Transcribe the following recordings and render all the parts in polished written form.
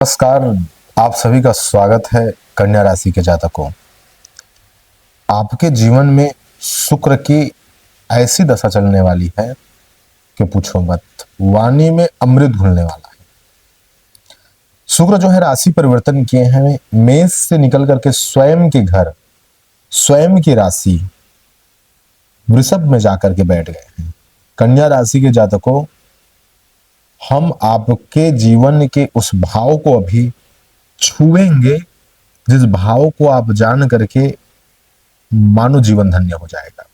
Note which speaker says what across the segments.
Speaker 1: नमस्कार। आप सभी का स्वागत है। कन्या राशि के जातकों, आपके जीवन में शुक्र की ऐसी दशा चलने वाली है कि पूछो मत। वाणी में अमृत घुलने वाला है। शुक्र जो है राशि परिवर्तन किए हैं, मेष से निकल करके स्वयं के घर, स्वयं की राशि वृषभ में जाकर के बैठ गए हैं। कन्या राशि के जातकों, हम आपके जीवन के उस भाव को अभी छुएंगे जिस भाव को आप जान करके मानो जीवन धन्य हो जाएगा।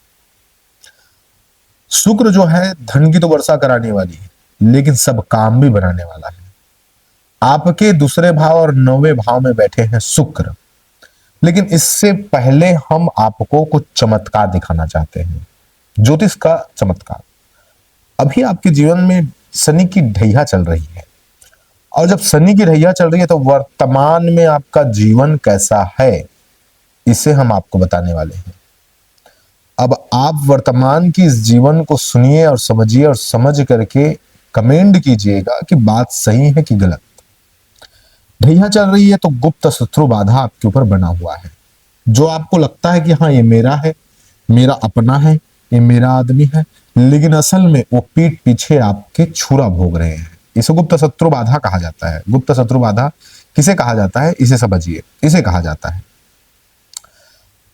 Speaker 1: शुक्र जो है धन की तो वर्षा कराने वाली है, लेकिन सब काम भी बनाने वाला है। आपके दूसरे भाव और नौवें भाव में बैठे हैं शुक्र, लेकिन इससे पहले हम आपको कुछ चमत्कार दिखाना चाहते हैं। ज्योतिष का चमत्कार। अभी आपके जीवन में शनि की ढैया चल रही है, और जब शनि की ढैया चल रही है तो वर्तमान में आपका जीवन कैसा है, इसे हम आपको बताने वाले हैं। अब आप वर्तमान की इस जीवन को सुनिए और समझिए, और समझ करके कमेंट कीजिएगा कि बात सही है कि गलत। ढैया चल रही है तो गुप्त शत्रु बाधा आपके ऊपर बना हुआ है। जो आपको लगता है कि हाँ ये मेरा है, मेरा अपना है, ये मेरा आदमी है, लेकिन असल में वो पीठ पीछे आपके छुरा भोग रहे हैं। इसे गुप्त शत्रु बाधा कहा जाता है। गुप्त शत्रु बाधा किसे कहा जाता है, इसे समझिए। इसे कहा जाता है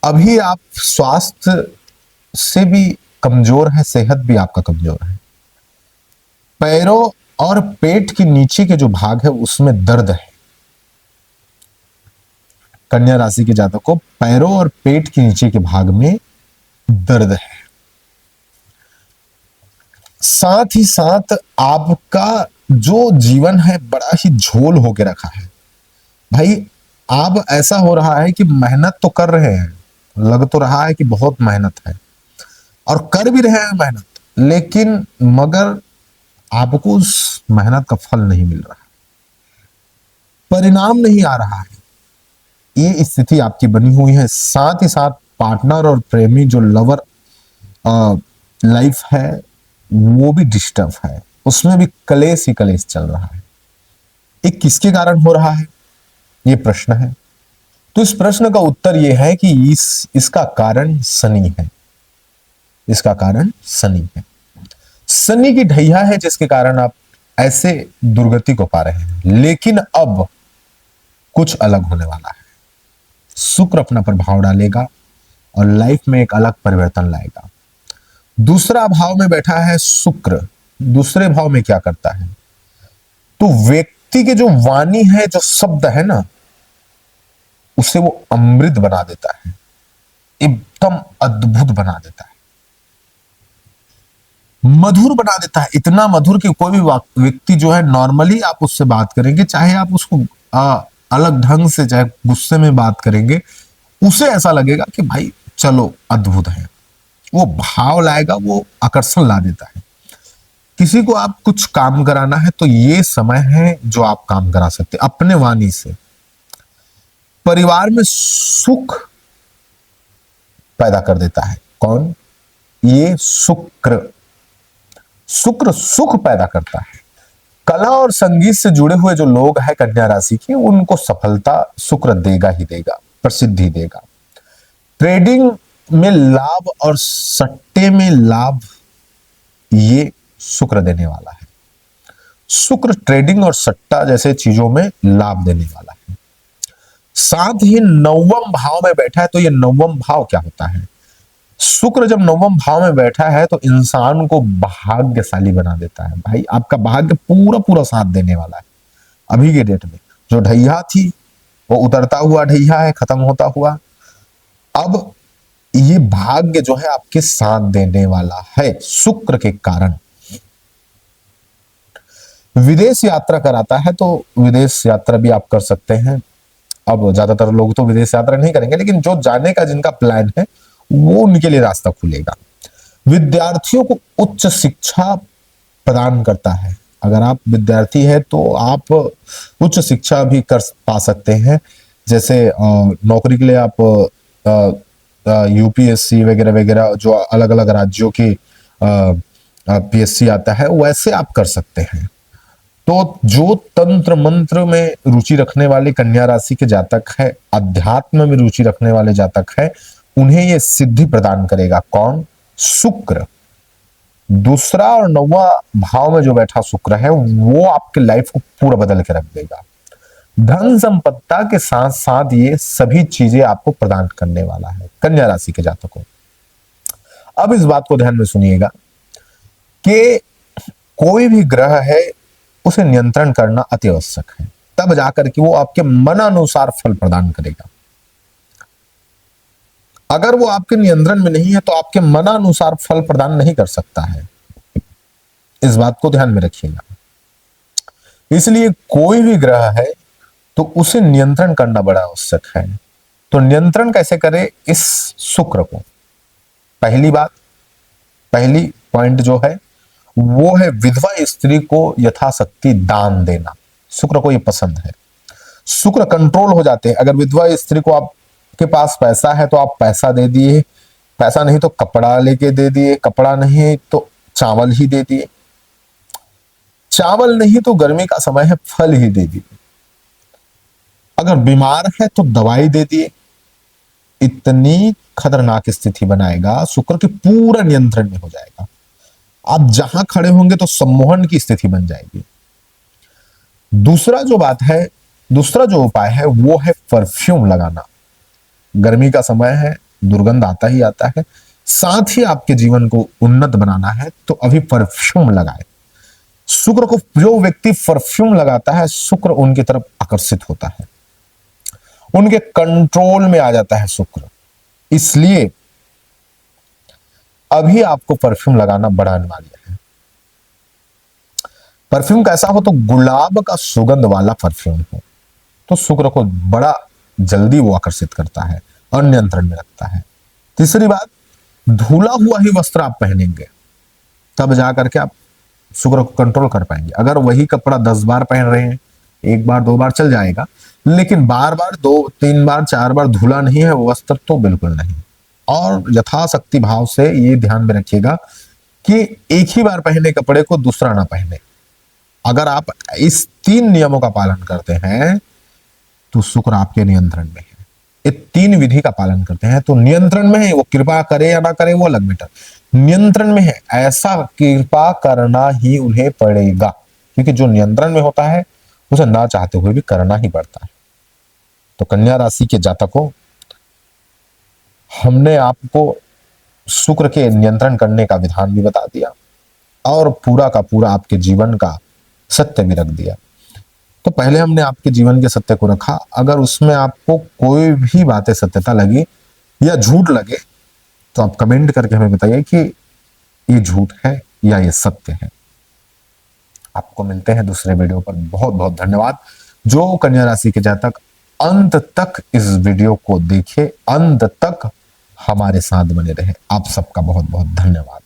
Speaker 1: अभी आप स्वास्थ्य से भी कमजोर है, सेहत भी आपका कमजोर है। पैरों और पेट के नीचे के जो भाग है उसमें दर्द है। कन्या राशि के जातकों को पैरों और पेट के नीचे के भाग में दर्द है। साथ ही साथ आपका जो जीवन है बड़ा ही झोल होके रखा है। भाई, आप ऐसा हो रहा है कि मेहनत तो कर रहे हैं, लग तो रहा है कि बहुत मेहनत है, और कर भी रहे हैं मेहनत, लेकिन मगर आपको उस मेहनत का फल नहीं मिल रहा है, परिणाम नहीं आ रहा है। ये स्थिति आपकी बनी हुई है। साथ ही साथ पार्टनर और प्रेमी जो लवर लाइफ है वो भी डिस्टर्ब है, उसमें भी कलेश ही कलेश चल रहा है। ये किसके कारण हो रहा है, ये प्रश्न है। तो इस प्रश्न का उत्तर ये है कि इसका कारण शनि है। इसका कारण शनि है। शनि की ढैया है जिसके कारण आप ऐसे दुर्गति को पा रहे हैं। लेकिन अब कुछ अलग होने वाला है। शुक्र अपना प्रभाव डालेगा और लाइफ में एक अलग परिवर्तन लाएगा। दूसरा भाव में बैठा है शुक्र। दूसरे भाव में क्या करता है, तो व्यक्ति के जो वाणी है, जो शब्द है ना, उसे वो अमृत बना देता है, एकदम अद्भुत बना देता है, मधुर बना देता है। इतना मधुर कि कोई भी व्यक्ति जो है नॉर्मली आप उससे बात करेंगे, चाहे आप उसको अलग ढंग से, चाहे गुस्से में बात करेंगे, उसे ऐसा लगेगा कि भाई चलो अद्भुत है। वो भाव लाएगा, वो आकर्षण ला देता है। किसी को आप कुछ काम कराना है तो ये समय है जो आप काम करा सकते हैं अपने वाणी से। परिवार में सुख पैदा कर देता है। कौन? ये शुक्र। शुक्र सुख पैदा करता है। कला और संगीत से जुड़े हुए जो लोग हैं कन्या राशि के, उनको सफलता शुक्र देगा ही देगा, प्रसिद्धि देगा। ट्रेडिंग में लाभ और सट्टे में लाभ, ये शुक्र देने वाला है। शुक्र ट्रेडिंग और सट्टा जैसे चीजों में लाभ देने वाला है। साथ ही नवम भाव में बैठा है। तो ये नवम भाव क्या होता है? शुक्र जब नवम भाव में बैठा है तो इंसान को भाग्यशाली बना देता है। भाई, आपका भाग्य पूरा पूरा साथ देने वाला है। अभी के डेट में जो ढैया थी वो उतरता हुआ ढैया है, खत्म होता हुआ। अब ये भाग्य जो है आपके साथ देने वाला है शुक्र के कारण। विदेश यात्रा कराता है तो विदेश यात्रा भी आप कर सकते हैं। अब ज्यादातर लोग तो विदेश यात्रा नहीं करेंगे, लेकिन जो जाने का जिनका प्लान है वो उनके लिए रास्ता खुलेगा। विद्यार्थियों को उच्च शिक्षा प्रदान करता है। अगर आप विद्यार्थी है तो आप उच्च शिक्षा भी कर पा सकते हैं। जैसे नौकरी के लिए आप यूपीएससी वगैरह वगैरह जो अलग अलग राज्यों की पीएससी आता है, वैसे आप कर सकते हैं। तो जो तंत्र मंत्र में रुचि रखने वाले कन्या राशि के जातक है, अध्यात्म में रुचि रखने वाले जातक है, उन्हें यह सिद्धि प्रदान करेगा। कौन? शुक्र। दूसरा और नौवां भाव में जो बैठा शुक्र है वो आपके लाइफ को पूरा बदल के रख देगा। धन संपत्ता के साथ साथ ये सभी चीजें आपको प्रदान करने वाला है कन्या राशि के जातकों। अब इस बात को ध्यान में सुनिएगा कि कोई भी ग्रह है उसे नियंत्रण करना अति आवश्यक है, तब जाकर के वो आपके मनानुसार फल प्रदान करेगा। अगर वो आपके नियंत्रण में नहीं है तो आपके मनानुसार फल प्रदान नहीं कर सकता है। इस बात को ध्यान में रखिएगा। इसलिए कोई भी ग्रह है तो उसे नियंत्रण करना बड़ा आवश्यक है। तो नियंत्रण कैसे करें? इस शुक्र को। पहली बात, पहली पॉइंट जो है वो है विधवा स्त्री को यथाशक्ति दान देना। शुक्र को ये पसंद है। शुक्र कंट्रोल हो जाते हैं। अगर विधवा स्त्री को आपके पास पैसा है तो आप पैसा दे दिए, पैसा नहीं तो कपड़ा लेके दे दिए, कपड़ा नहीं तो चावल ही दे दिए, चावल नहीं तो गर्मी का समय है फल ही दे दिए, अगर बीमार है तो दवाई दे दिए। इतनी खतरनाक स्थिति बनाएगा शुक्र के पूरा नियंत्रण में हो जाएगा। आप जहां खड़े होंगे तो सम्मोहन की स्थिति बन जाएगी। दूसरा जो बात है, दूसरा जो उपाय है वो है परफ्यूम लगाना। गर्मी का समय है, दुर्गंध आता ही आता है, साथ ही आपके जीवन को उन्नत बनाना है तो अभी परफ्यूम लगाए। शुक्र को जो व्यक्ति परफ्यूम लगाता है शुक्र उनकी तरफ आकर्षित होता है, उनके कंट्रोल में आ जाता है शुक्र। इसलिए अभी आपको परफ्यूम लगाना बड़ा अनिवार्य है। परफ्यूम कैसा हो? तो गुलाब का सुगंध वाला परफ्यूम हो तो शुक्र को बड़ा जल्दी वो आकर्षित करता है और नियंत्रण में रखता है। तीसरी बात, धुला हुआ ही वस्त्र आप पहनेंगे तब जाकर के आप शुक्र को कंट्रोल कर पाएंगे। अगर वही कपड़ा 10 बार पहन रहे हैं, एक बार 2 बार चल जाएगा, लेकिन बार बार 2 3 बार 4 बार धुला नहीं है वो वस्त्र तो बिल्कुल नहीं। और यथाशक्ति भाव से ये ध्यान में रखिएगा कि एक ही बार पहने कपड़े को दूसरा ना पहने। अगर आप इस 3 नियमों का पालन करते हैं तो शुक्र आपके नियंत्रण में है। ये 3 विधि का पालन करते हैं तो नियंत्रण में है। वो कृपा करे या ना करे वो अलग मैटर, नियंत्रण में है। ऐसा कृपा करना ही उन्हें पड़ेगा क्योंकि जो नियंत्रण में होता है उसे ना चाहते हुए भी करना ही पड़ता है। तो कन्या राशि के जातकों, हमने आपको शुक्र के नियंत्रण करने का विधान भी बता दिया और पूरा का पूरा आपके जीवन का सत्य भी रख दिया। तो पहले हमने आपके जीवन के सत्य को रखा। अगर उसमें आपको कोई भी बातें सत्यता लगी या झूठ लगे तो आप कमेंट करके हमें बताइए कि ये झूठ है या ये सत्य है। आपको मिलते हैं दूसरे वीडियो पर। बहुत बहुत धन्यवाद। जो कन्या राशि के जातक अंत तक इस वीडियो को देखे, अंत तक हमारे साथ बने रहे, आप सबका बहुत बहुत धन्यवाद।